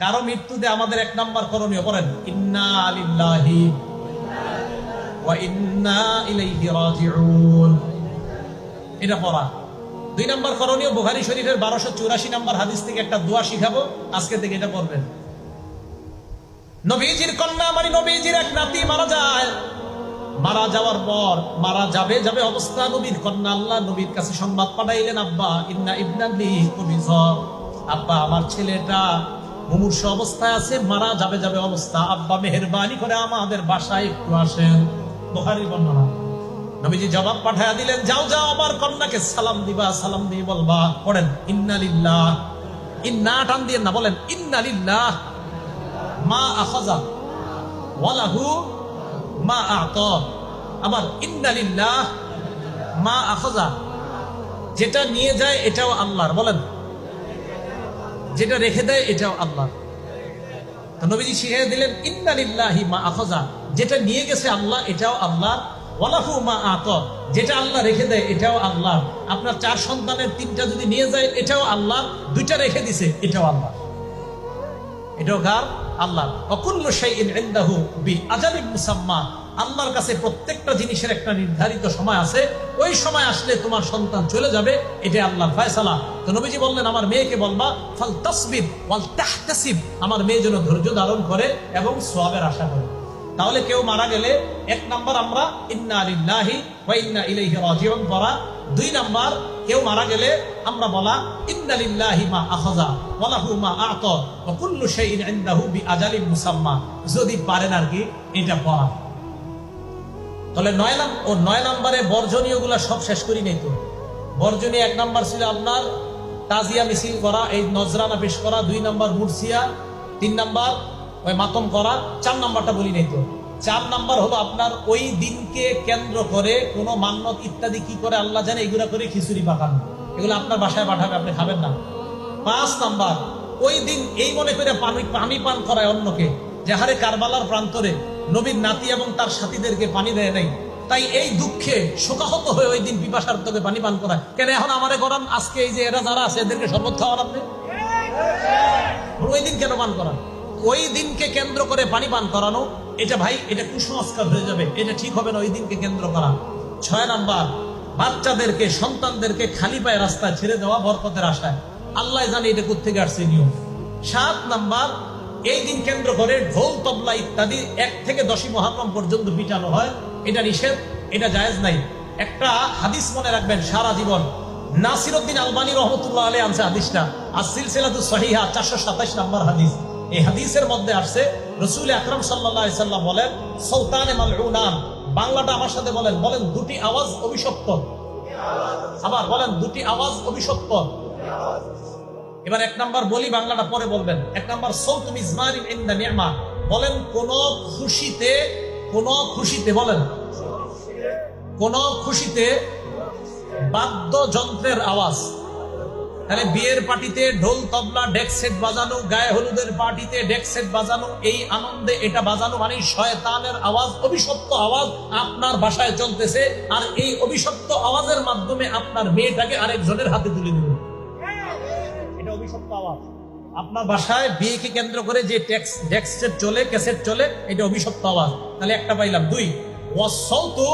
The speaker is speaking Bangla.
কারো মৃত্যুতে আমাদের এক নাম্বার করণীয় করেন ইন্না লিল্লাহি ওয়া ইন্না ইলাইহি রাজিউন, এটা পড়া। দুই নাম্বার করণীয় বুখারী শরীফের 1284 নাম্বার হাদিস থেকে একটা দোয়া শিখাবো, আজকে থেকে এটা পড়বেন। নবীজির কন্যা মানে নবীজির এক নাতি মারা যায়, মারা যাওয়ার পর মারা যাবে অবস্থা নবীর কন্যা আল্লাহ নবীর কাছে সংবাদ পাঠাইলেন, আব্বা ইন্না ইবনালি কুবিজ, আব্বা আমার ছেলেটা মুমূর্ষ অবস্থায় আছে, মারা যাবে অবস্থা, আব্বা মেহেরবানি করে আমাদের বাসায় একটু আসেন। বুখারীর বর্ণনা। নবীজি জবাব পাঠায়া দিলেন, যাও আমার কন্যাকে সালাম দিবা, সালাম দিয়ে বলবা, পড়েন ইন্না লিল্লাহ, ইন্না টান দিয়ে না, বলেন ইন্না লিল্লাহ মা আখাযা ওয়া লাহু মা আ'তা, আবার ইন্না লিল্লাহ মা আখাযা, যেটা নিয়ে যায় এটাও আল্লাহর, বলেন যেটা রেখে দেয় এটাও আল্লাহ। তো নবীজি শিখিয়ে দিলেন ইন্না লিল্লাহি মা আখাযা, যেটা নিয়ে গেছে আল্লাহ এটাও আল্লাহ, ওয়া লাহু মা আ'তা, যেটা আল্লাহ রেখে দেয় এটাও আল্লাহ। আপনার 4 সন্তানের 3টা যদি নিয়ে যায় এটাও আল্লাহ, 2টা রেখে দিছে এটাও আল্লাহ, এটাও কার? আল্লাহ। ওয়া কুল্লু শাইইন ইনদাহু বিআজালিন মুসাম্মা, আল্লাহর কাছে প্রত্যেকটা জিনিসের একটা নির্ধারিত সময় আছে, ওই সময় আসলে তোমার সন্তান চলে যাবে, এটা আল্লাহর ফয়সালা। তো নবীজি বললেন আমার মেয়েকে বলবা ফাল তাসবির ওয়াল তাহতাসিব, আমার মেয়ে যেন ধৈর্য ধারণ করে এবং সওয়াবের আশা করে। তাহলে কেউ মারা গেলে 1 নাম্বার আমরা ইন্না লিল্লাহি ওয়া ইন্না ইলাইহি রাজিউন পড়া। 2 নাম্বার কেউ মারা গেলে আমরা বলা ইন্না লিল্লাহি মা আখাযা ওয়া লাহু মা আ'তা ওয়া কুল্লু শাইইন ইনদাহু বিআজালিন মুসাম্মা, যদি পারেন আর কি এটা পড়া। তাহলে 9 নম্বরে বর্জনীয় গুলা সব শেষ করি নাই তো। বর্জনীয় 1 নাম্বার ছিল আপনার তাজিয়া মিছিল করা, এই নজরানা পেশ করা, 2 নাম্বার মুরসিয়া, 3 নাম্বার ওই মাতম করা, 4 নাম্বারটা বলি নাই তো। 4 নাম্বার হলো আপনার ওই দিনকে কেন্দ্র করে কোনো মান্নত ইত্যাদি কি করে আল্লাহ জানে, এগুলা করে খিচুড়ি পাকানো, এগুলো আপনার বাসায় পাঠাবে, আপনি খাবেন না। 5 নাম্বার ওই দিন এই মনে করে পানি পান করায় অন্যকে, যে হারে কারবালার প্রান্তরে নবীর নাতি এবং তার সাথীদেরকে পানি দেয় নাই, তাই এই দুঃখে শোকাহত হয়ে ওই দিন পিপাসার্থকে পানি পান করা। কেন এখন আমারে করান, আজকে এই যে এরা যারা আছে এদেরকে শরবত খাওয়ান আপনি, ওই দিন কেন পান করান? ওই দিনকে কেন্দ্র করে পানি পান করানো, এটা ভাই এটা কুসংস্কার হয়ে যাবে, এটা ঠিক হবে না ওই দিনকে কেন্দ্র করা। 6 নাম্বার বাচ্চাদেরকে সন্তানদেরকে খালি পায়ে রাস্তায় ছেড়ে দেওয়া বরকতের আশায়, আল্লাহ জানে এটা কোত্থেকে আসছে নিয়ম। 7 নাম্বার এই দিন কেন্দ্র করে ঢোল তবলা ইত্যাদি 1 থেকে 10ই মুহররম পর্যন্ত পিটানো হয়, এটা নিষেধ, এটা জায়েজ নাই। একটা হাদিস মনে রাখবেন সারা জীবন, নাসিরউদ্দিন আলবানী রাহমাতুল্লাহ আলাইহি আনছে হাদিসটা, as-সিলসিলাতুস সহিহা 427 নম্বর হাদিস। এই হাদিসের মধ্যে আসছে রাসূল আকরাম সাল্লাল্লাহু আলাইহি সাল্লাম বলেন সুলতানে মালউনান, বাংলাটা আমার সাথে বলেন, বলেন 2টি আওয়াজ অভিশপ্ত, আবার বলেন 2টি আওয়াজ অভিশপ্ত। এবার 1 নাম্বার বলি, বাংলাটা পরে বলবেন। 1 নাম্বার সৌতু মিজমারিন ইনদা নি'মা, বলেন কোন খুশিতে বলেন কোন খুশিতে বাদ্যযন্ত্রের আওয়াজ। তাহলে বিয়ের পার্টিতে ঢোল তবলা ডেক সেট বাজানো, গায়ে হলুদের পার্টিতে ডেক সেট বাজানো, এই আনন্দে এটা বাজানো মানে শয়তানের আওয়াজ, অভিশপ্ত আওয়াজ আপনার বাসায় চলতেছে, আর এই অভিশপ্ত আওয়াজের মাধ্যমে আপনার মেয়েটাকে আরেকজনের হাতে তুলে দিল, এটা অভিশপ্ত আওয়াজ। আপনার বাসায় বিয়েকে কেন্দ্র করে যে ডেক সেট চলে, ক্যাসেট চলে, এটা অভিশপ্ত আওয়াজ। তাহলে একটা পাইলাম। 2 ওয়াসসাউতু